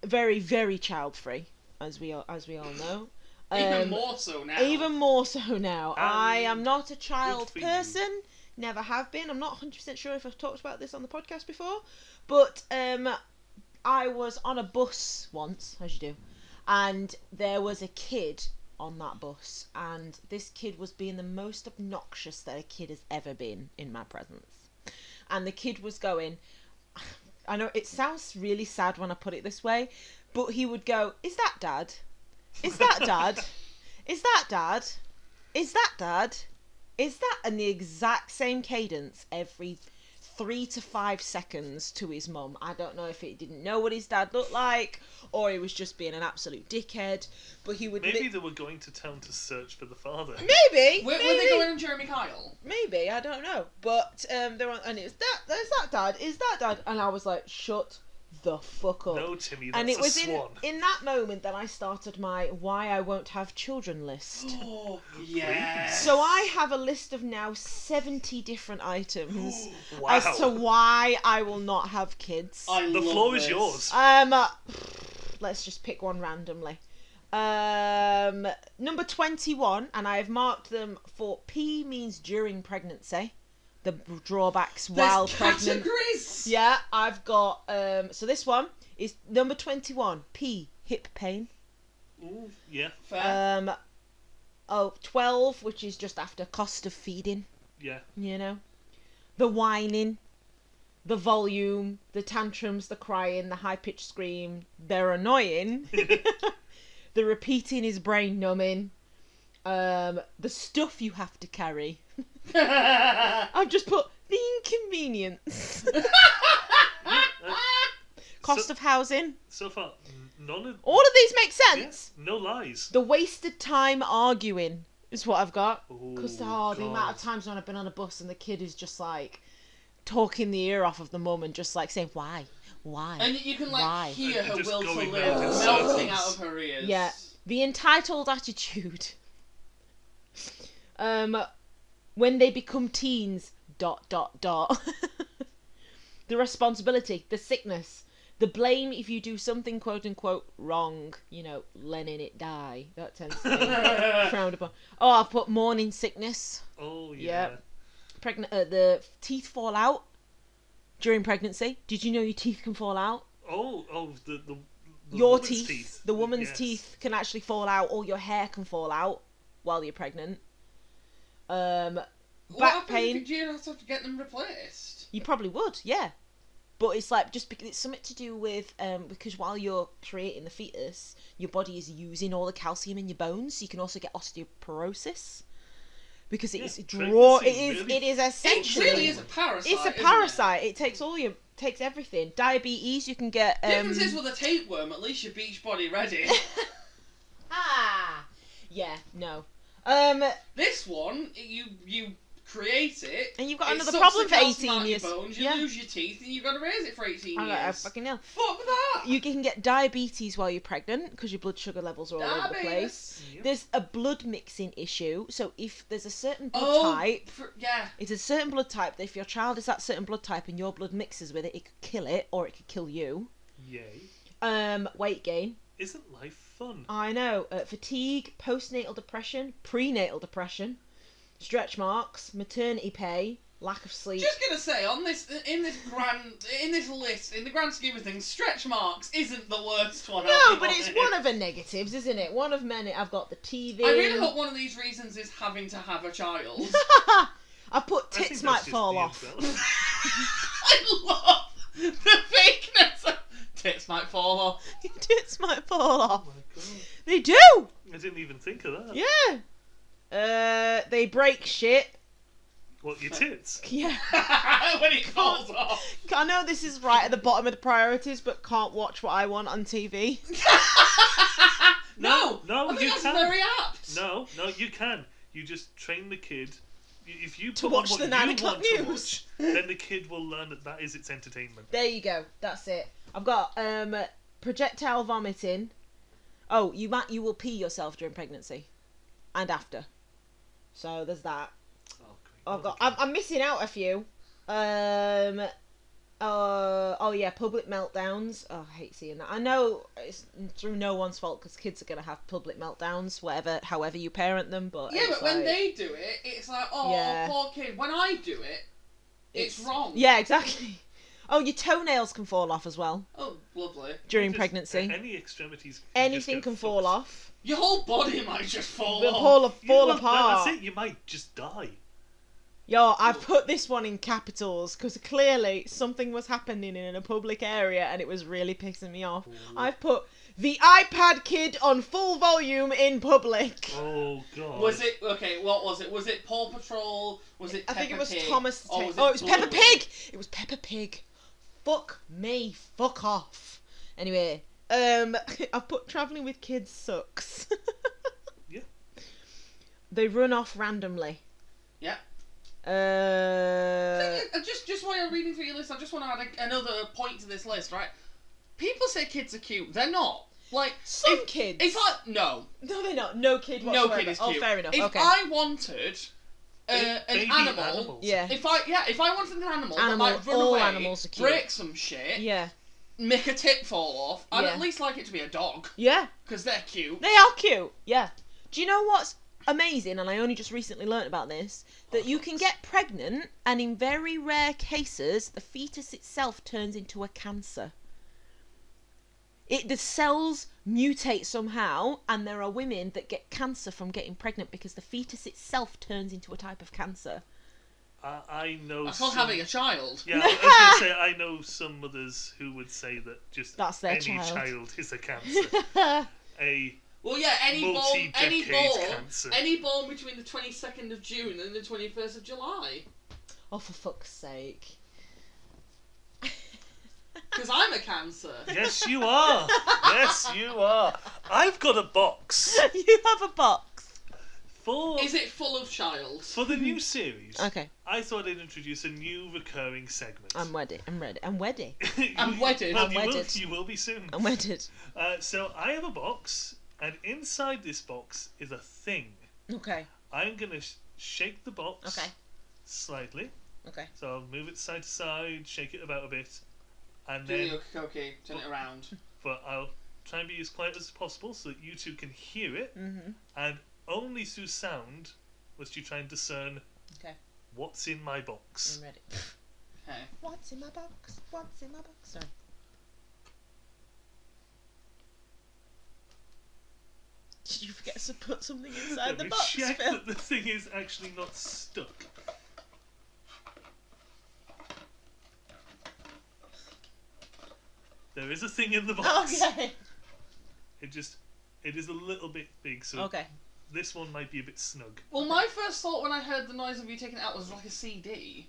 very, very child free, as we all know. Even more so now. Even more so now. I am not a good child for you. person. Never have been. I'm not 100% sure if I've talked about this on the podcast before, but I was on a bus once, as you do, and there was a kid on that bus, and this kid was being the most obnoxious that a kid has ever been in my presence. And the kid was going, I know it sounds really sad when I put it this way, but he would go, "Is that Dad? Is that Dad? Is that Dad? Is that Dad? Is that?" And the exact same cadence every 3 to 5 seconds to his mum. I don't know if he didn't know what his dad looked like, or he was just being an absolute dickhead, but he would Maybe they were going to town to search for the father. maybe Were they going on Jeremy Kyle? maybe, I don't know, but they're on, and it was "There's that Dad, is that Dad?" And I was like, shut the fuck up. No, Timmy, that's And it a was swan. in that moment that I started my why I won't have children list. Oh, yes. So I have a list of now 70 different items Wow. as to why I will not have kids. The love floor this. is yours. Let's just pick one randomly. Number 21, and I have marked them for P means during pregnancy. the drawbacks while There's pregnant. categories. Yeah, I've got so this one is number 21. P, hip pain. Ooh, yeah, Fair. 12, which is just after cost of feeding. yeah. You know, the whining, the volume, the tantrums, the crying, the high pitched scream. They're annoying. The repeating is brain numbing. The stuff you have to carry. I've just put the inconvenience. Cost of housing. So far, none of... All of these make sense. Yeah, no lies. The wasted time arguing is what I've got. Oh, Because the amount God. of times when I've been on a bus and the kid is just like talking the ear off of the mum and just like saying, why? And you can like Why? hear her Just will to going live round in melting circles. out of her ears. Yeah. The entitled attitude. When they become teens, ... The responsibility, the sickness, the blame if you do something quote unquote wrong, you know, letting it die. That tends to be frowned upon. Oh, I've put morning sickness. Oh, yeah. The teeth fall out during pregnancy. Did you know your teeth can fall out? The Your woman's teeth, the woman's Yes. teeth can actually fall out, or your hair can fall out while you're pregnant. What Back happens pain. if you have to get them replaced? You probably would, yeah. But it's like just because it's something to do with because while you're creating the fetus, your body is using all the calcium in your bones. So you can also get osteoporosis because it is pregnancy it is It essentially really is a parasite. it's a isn't parasite. It takes takes everything. Diabetes, you can get. It? Difference is with a tapeworm, at least your beach body ready. Yeah, no. This one, you create it, And you've got it another sucks problem the for calcium 18 out of years. your bones, you Yeah. lose your teeth, and you've got to raise it for 18 I years. fucking know. Fuck that! You can get diabetes while you're pregnant because your blood sugar levels are all over the place. Diabetes. Yep. There's a blood mixing issue. So if there's a certain blood Oh, type, yeah. it's a certain blood type that if your child is that certain blood type and your blood mixes with it, it could kill it or it could kill you. Yay. Weight gain. Isn't life fun? I know. Fatigue, postnatal depression, prenatal depression, stretch marks, maternity pay, lack of sleep. Just gonna say, in this list, in the grand scheme of things, stretch marks isn't the worst one. No, but it's one of the negatives, isn't it? One of many. I've got the TV. I really hope one of these reasons is having to have a child. I've put I think tits that's might just fall the off. I love the fakeness of tits might fall off. Tits might fall Oh off. my god. They do. I didn't even think of that. Yeah. They break shit. What, your tits? Yeah. When it falls off. I know this is right at the bottom of the priorities, but can't watch what I want on TV. No, No, I think you that's can. very apt. No, you can. You just train the kid. If you To put watch on the what 9 you o'clock want to news. watch, then the kid will learn that is its entertainment. There you go. That's it. I've got projectile vomiting. Oh, you will pee yourself during pregnancy, and after. So there's that. Oh, great. I've got. I'm missing out a few. Oh yeah, public meltdowns. Oh, I hate seeing that. I know it's through no one's fault because kids are gonna have public meltdowns, however you parent them. But Yeah, it's but when like- they do it, it's like, oh, Yeah. poor kid. When I do it, it's wrong. Yeah, exactly. Oh, your toenails can fall off as well Oh, lovely. during Just pregnancy. Any extremities. Anything can fall off. Your whole body might just fall off. Fall Well, apart. That's it. You might just die. Yo, I've put this one in capitals because clearly something was happening in a public area and it was really pissing me off. I've put the iPad kid on full volume in public. Oh god. Was it okay? What was it? Was it Paw Patrol? Was it? I think it was Peppa Pig? Thomas. Or was it was Peppa Bluey? Pig. It was Peppa Pig. Fuck me. Fuck off. Anyway, I've put travelling with kids sucks. Yeah. They run off randomly. Yeah. Just while you're reading through your list, I just want to add another point to this list, right? People say kids are cute. They're not. Like Some kids. If I no No, they're not. No kid no whatsoever. kid is Oh, cute. fair enough. If Okay. I wanted an Baby animal, animals. Yeah. if I wanted an animal that Animal- might run all away, animals are cute. break some shit, Yeah. make a tit fall off, I'd Yeah. at least like it to be a dog Yeah. because they're cute. They are cute. Yeah. Do you know what's amazing? And I only just recently learnt about this. that you can get pregnant, and in very rare cases, the fetus itself turns into a cancer. The cells mutate somehow, and there are women that get cancer from getting pregnant because the fetus itself turns into a type of cancer. I know. That's not having a child. Yeah, I was going to say I know some mothers who would say that just That's their any child. is a cancer. Well, yeah, any born cancer. between the 22nd of June and the 21st of July. Oh, for fuck's sake. Because I'm a cancer. Yes, you are. Yes, you are. I've got a box. You have a box. Is it full of child? For the new series, Okay. I thought I'd introduce a new recurring segment. I'm wedded. I'm ready. I'm wedded. I'm wedded. Well, I'm you wedded. you will be soon. I'm wedded. So I have a box, and inside this box is a thing. Okay. I'm going to shake the box Okay. slightly. Okay. So I'll move it side to side, shake it about a bit, and Do then... the okay, turn it around. But I'll try and be as quiet as possible so that you two can hear it, and only through sound must you try and discern what's in my box. I'm ready. Okay. What's in my box? What's in my box? Sorry. Did you forget to put something inside Let the me box, check Phil? that the thing is actually not stuck. There is a thing in the box. Okay. It is a little bit big, so Okay. this one might be a bit snug. Well, my first thought when I heard the noise of you taking it out was like a CD.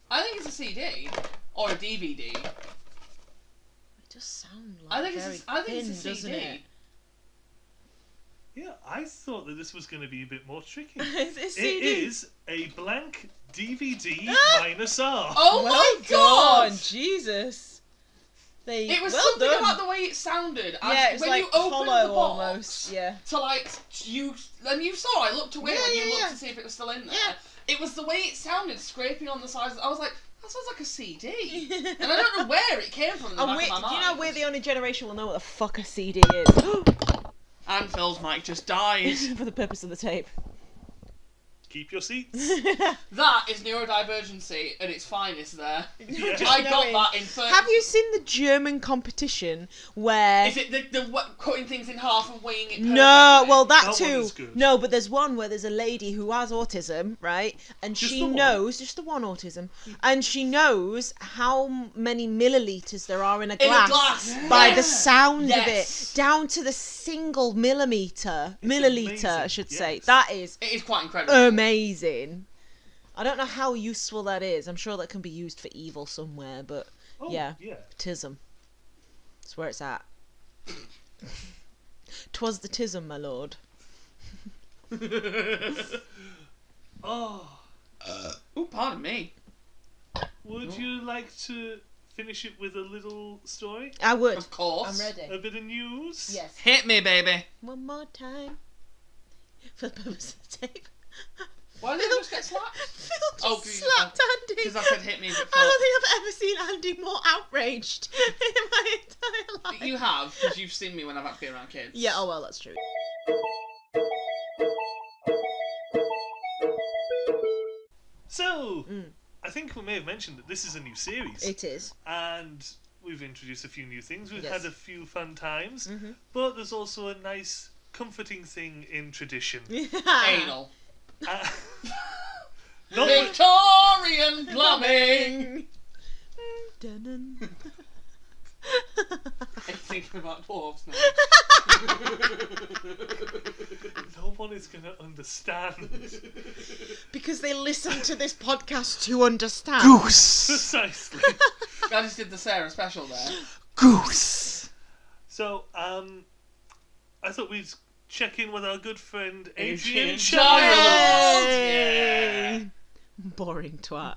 I think it's a CD. Or a DVD. It does sound like I think very it's a thin, doesn't CD. it? Yeah, I thought that this was going to be a bit more tricky. Is it a It CD? is a blank DVD minus R. Oh Well my done, god! Jesus. It was well something done. about the way it sounded. Yeah, it was when like you opened hollow the box, almost. Yeah. to like you saw I looked away Yeah, when you yeah, looked yeah. to see if it was still in there. Yeah. It was the way it sounded scraping on the sides. I was like, that sounds like a CD. And I don't know where it came from in the And back of my do you mind. know we're the only generation will know what the fuck a CD is? And Phil's mic just died. For the purpose of the tape. Keep your seats. That is neurodivergency at its finest there. Yeah. I got that in first. Have you seen the German competition where... Is it the cutting things in half and weighing it perfectly? No, well that That one too. is good. No, but there's one where there's a lady who has autism, right? And Just she the one? knows just the one autism, and she knows how many milliliters there are in a In a glass, glass. by Yes. the sound Yes. of it, down to the single milliliter, amazing, I should say. yes. That is It is quite incredible. amazing. I don't know how useful that is. I'm sure that can be used for evil somewhere, but Oh, yeah, yeah. tism. That's where it's at. 'Twas the tism, my lord. Oh, Ooh, pardon me. would you like to finish it with a little story? I would. Of course. I'm ready. A bit of news? Yes. Hit me, baby. One more time. For the purpose of the tape. Why did you just get slapped? Phil just Oh, 'cause you- slapped Andy. Because I said hit me, but I don't think I've ever seen Andy more outraged in my entire life. you have, because you've seen me when I've had to be around kids. Yeah, oh well, that's true. So, I think we may have mentioned that this is a new series. It is. And we've introduced a few new things. We've Yes. had a few fun times. But there's also a nice, comforting thing in tradition. Anal. Uh, not Victorian plumbing. Dun-dun. I'm thinking about dwarves now. no one is going to understand. Because they listen to this podcast to understand. Goose! Precisely. I just did the Sarah special there. Goose. So, I thought we'd check in with our good friend Adrian Adrian Child. Child. Yay. Boring twat.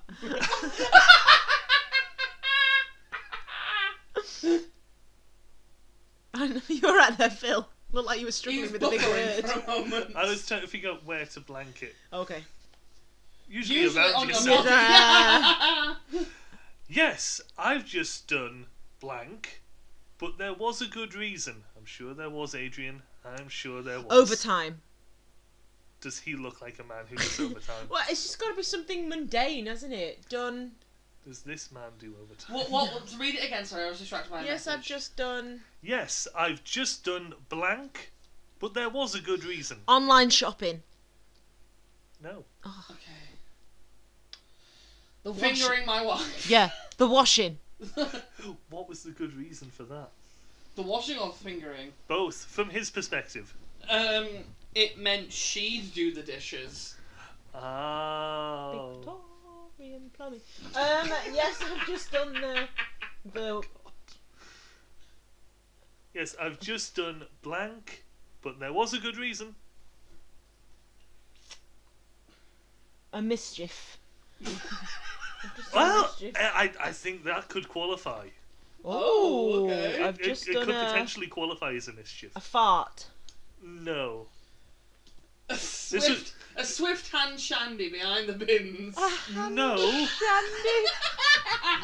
I know you're right there, Phil. Looked like you were struggling He's with a big buffering word. for a moment. I was trying to figure out where to blank it. Okay. Usually Usually around on your yourself. mouth. Yes, I've just done blank, but there was a good reason. I'm sure there was, Adrian. I'm sure there was. Overtime. does he look like a man who does overtime? Well, it's just got to be something mundane, hasn't it? Done. Does this man do overtime? What? Read it again, sorry, I was distracted by a Yes, message. I've just done Yes, I've just done blank, but there was a good reason. online shopping. No. Oh. Okay. The Washing. fingering my wife. Yeah, the washing. What was the good reason for that? The washing or fingering? Both, from his perspective. It meant she'd do the dishes. Oh. Victorian plumbing. Yes, I've just done the. Yes, I've just done blank, but there was a good reason. A mischief. I've just done Well, mischief. I think that could qualify. Oh, okay. I've just it done could potentially qualify as a mischief. a fart. No. A swift hand shandy behind the bins. No. Shandy.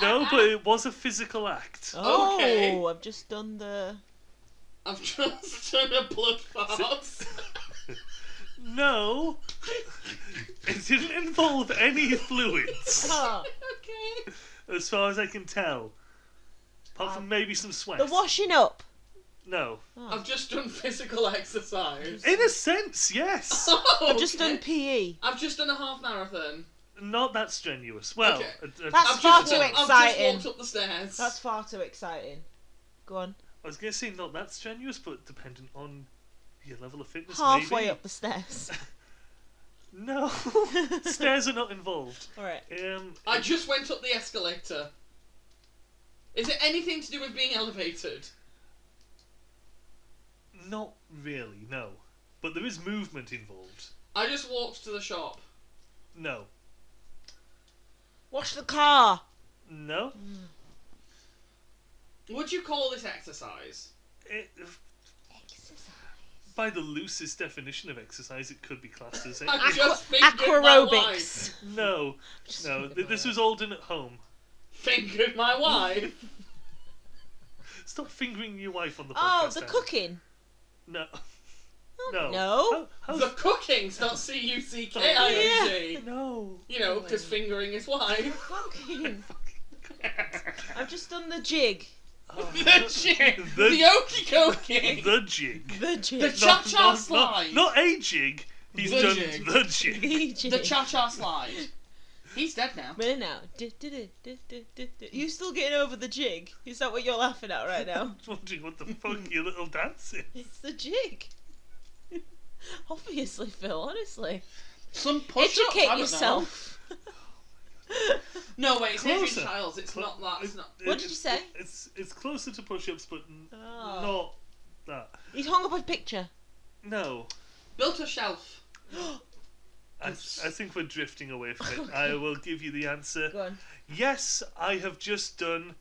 No, but it was a physical act. Oh, Okay. I've just done the. I've just done a blood fart. No. It didn't involve any fluids, Oh, Okay. as far as I can tell. Apart from maybe some sweat. the washing up. No. Oh. I've just done physical exercise. In a sense, yes. Oh, I've just okay. done PE. I've just done a half marathon. Not that strenuous. Well, Okay. That's I've far just too walked- I've exciting. just walked up the stairs. That's far too exciting. Go on. I was going to say not that strenuous, but dependent on your level of fitness. Halfway maybe. up the stairs. No. Stairs are not involved. Alright. I just went up the escalator. Is it anything to do with being elevated? Not really, no. But there is movement involved. I just walked to the shop. No. Wash the car. No. Would you call this exercise? Exercise. By the loosest definition of exercise, it could be classed as it. I just fingered my wife. Aquarobics. No. No. This was all done at home. Fingered my wife. Stop fingering your wife on the podcast. Oh, the Andy. cooking. No. No. No. How's The cooking, spelled C-U-C-K-I-N-G. No. You know, because fingering his wife. Cooking. I've just done the jig. Oh, The jig. The- The okey dokey. The jig. The jig. The cha-cha slide. Not a jig. He's The done jig. the jig. The jig. The cha-cha slide. He's dead now. Minute now. You still getting over the jig? Is that what you're laughing at right now? I'm wondering what the fuck your little dance is. It's the jig. Obviously, Phil. Honestly, Some push-ups. I educate don't yourself. know. No, wait, it's Adrian Closer. Childs. It's not that. It's not. What did you say? It's closer to push-ups, but Oh. not that. He's hung up a picture. No. Built a shelf. I think we're drifting away from it. I will give you the answer. Go on. Yes, I have just done...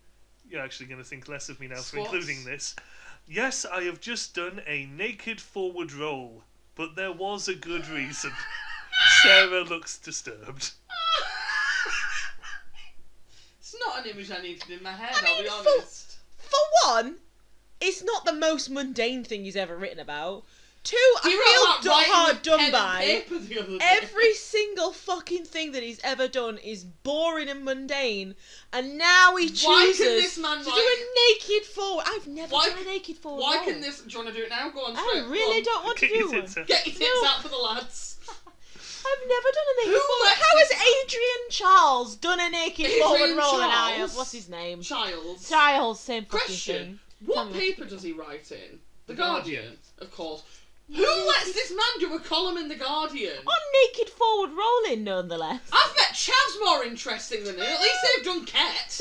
You're actually going to think less of me now for Squats? including this. Yes, I have just done a naked forward roll, but there was a good reason. Sarah looks disturbed. It's not an image I needed in my head, I I'll be mean, honest. For one, it's not the most mundane thing he's ever written about. Two, You wrote I that feel right in hard the done pen and by. paper the other day. Every single fucking thing that he's ever done is boring and mundane, and now he chooses Why can this man to do write- a naked forward. I've never Why- done a naked forward. Why roll. can this... Do you want to do it now? Go on, I straight. really go on. don't want to Get your do one. tits out. Get your tits No. out for the lads. I've never done a naked Who forward. lets How has this- Adrian Charles done a naked Adrian forward roll and I have? Charles? What's his name? Childs. Charles, same fucking Question. thing. What Tell me. paper does he write in? The The Guardian, of course. Who lets this man do a column in The Guardian? On naked forward rolling, nonetheless. I've met Chavs more interesting than him. At least they've done Ket.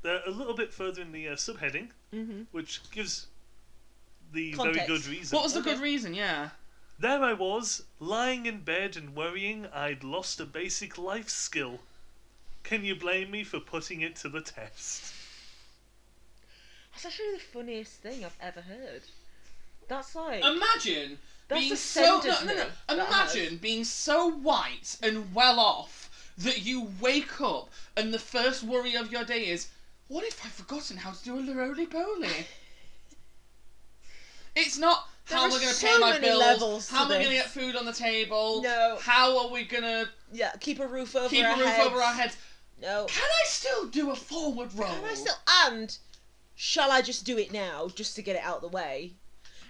They're a little bit further in the subheading, Mm-hmm. which gives the Context. very good reason. What was the good reason? Yeah. There I was, lying in bed and worrying I'd lost a basic life skill. Can you blame me for putting it to the test? That's actually the funniest thing I've ever heard. That's like... Imagine That's being a so no, sentence, no, no. though, that Imagine being so white and well off that you wake up and the first worry of your day is, what if I've forgotten how to do a roly poly? It's not How am I going to so pay my many bills? levels How to am I going to this. get food on the table? No. How are we going to Yeah, keep a roof over keep our a roof heads. over our heads? No. Can I still do a forward roll? Can I still? And shall I just do it now, just to get it out of the way?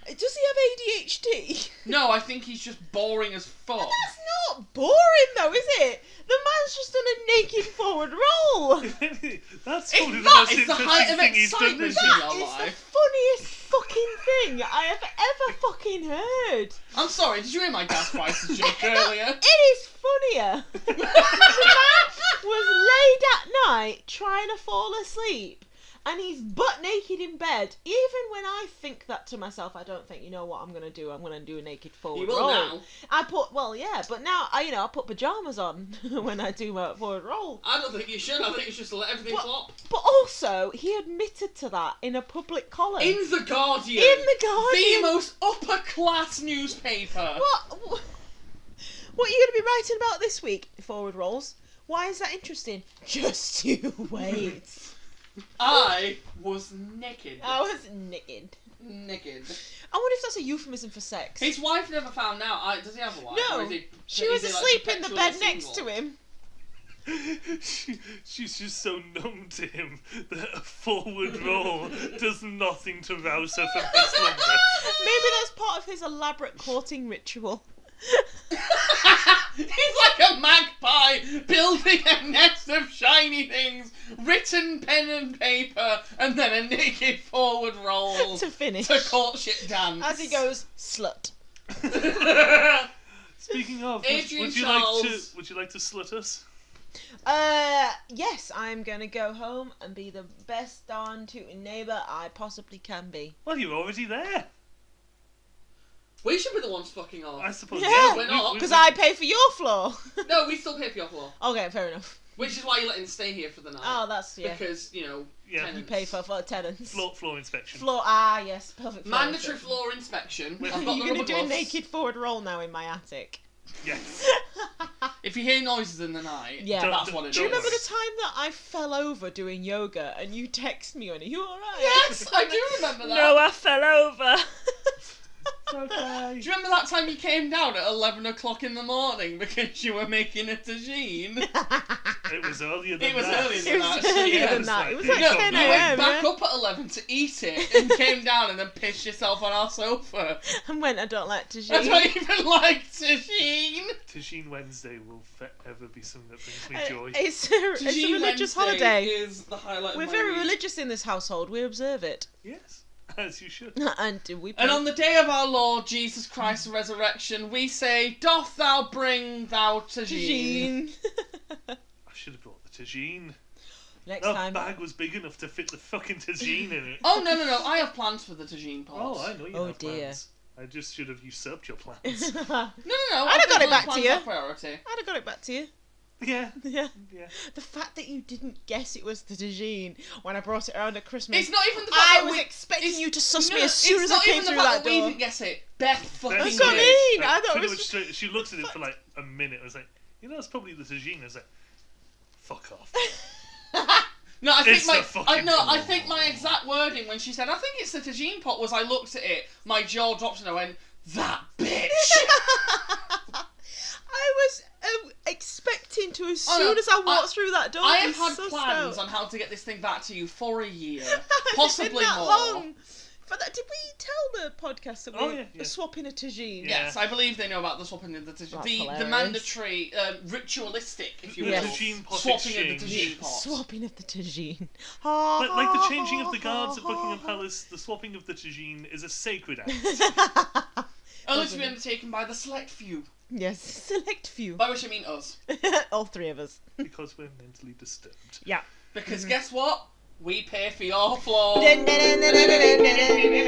Does he have ADHD? No, I think he's just boring as fuck. That's not boring, though, is it? The man's just done a naked forward roll. That's It's probably the not, most it's the interesting height of thing he's done excitement this in year. your It's the life. funniest fucking thing I have ever fucking heard. I'm sorry, did you hear my gas prices joke earlier? It is funnier. The man was laid at night trying to fall asleep, and he's butt naked in bed. Even when I think that to myself, I don't think, you know what I'm gonna do? I'm gonna do a naked forward You will roll. now. But now I put pajamas on when I do my forward roll. I don't think you should. I think you should just let everything flop. But also, he admitted to that in a public column. In the Guardian. In the Guardian. The most upper class newspaper. What are you going to be writing about this week? Forward rolls. Why is that interesting? Just you wait. I was naked. I was naked. Naked. I wonder if that's a euphemism for sex. His wife never found out. Does he have a wife? No, Or is he, she is was he, like, asleep in the bed perpetually next to single? him. She's just so numb to him that a forward roll does nothing to rouse her from her slumber. Maybe that's part of his elaborate courting ritual. He's like a magpie building a nest of shiny things, written pen and paper, and then a naked forward roll To finish. to courtship dance. As he goes, slut. Speaking of, Adrian would you Charles. like to slut us? Yes, I'm gonna go home and be the best darn tooting neighbour I possibly can be. Well, you're already there. We should be the ones fucking off. I suppose. Yeah, we're not, Because I pay for your floor. No, we still pay for your floor. Okay, fair enough. Which is why you let him stay here for the night. Oh, that's, yeah. Because, you know, Yeah. tenants. You pay for tenants. floor inspection. Floor, yes, perfect. floor Mandatory inspection. floor inspection. Wait, I've got You're the gonna rubber do a gloves. naked forward roll now in my attic. Yes. If you hear noises in the night, Yeah. that's what it Do you does. remember the time that I fell over doing yoga and you text me on it? You alright? Yes, I do remember that. No, I fell over. Okay. Do you remember that time you came down at 11 o'clock in the morning because you were making a tagine? It was earlier than It was that. earlier It than was that. earlier yeah. than that. It was No, like you 10 You a.m. went back yeah? up at 11 to eat it and came down and then pissed yourself on our sofa. And went, I don't like to I shoot. don't even like tagine. Tagine Wednesday will forever be something that brings me joy. It's a Tagine religious Wednesday holiday. is the highlight We're of my very week. religious in this household. We observe it. Yes, as you should. And we And on the day of our Lord Jesus Christ's resurrection, we say, "Doth thou bring thou tagine?" Tagine. I should have brought the tagine. Next That time. bag was big enough to fit the fucking tagine in it. Oh no! I have plans for the tagine pot. Oh, I know you Oh, have dear. plans. I just should have usurped your plans. I'd No. I'd have got it back to you. Priority. have got it back to you. Yeah, Yeah. yeah. The fact that you didn't guess it was the tagine when I brought it around at Christmas. It's not even the fact I that was we expecting it's- you to suss no, me as soon it's as I not came even through the fact that we door. didn't guess it. Beth fucking That's did. what I mean. I thought it Pretty was much straight, she looked at it for like a minute. I was like, you know, it's probably the tagine. I was like, fuck off. No, I It's think the fucking I pot. think my exact wording when she said, "I think it's the tagine pot," was I looked at it, my jaw dropped, and I went, "That bitch." I was expecting to, as Oh, soon no, as I walked through that door, I be have had sussed plans out. on how to get this thing back to you for a year, Has it possibly been that more. long? For that, did we tell the podcast that Oh, we yeah, yeah. were swapping a tagine? Yeah. Yes, I believe they know about the swapping of the tagine. That's The hilarious. mandatory, ritualistic, if you will, Yes. Tagine pot swapping of the exchange. tagine pot. Swapping of the tagine. Like the changing of the guards at Buckingham Palace, the swapping of the tagine is a sacred act. Only to be undertaken by the select few, Yes, select few. by which I mean us. All three of us. Because we're mentally disturbed. Yeah. Because guess what? We pay for your floor. Dun, dun, dun, dun, dun, dun, dun, dun,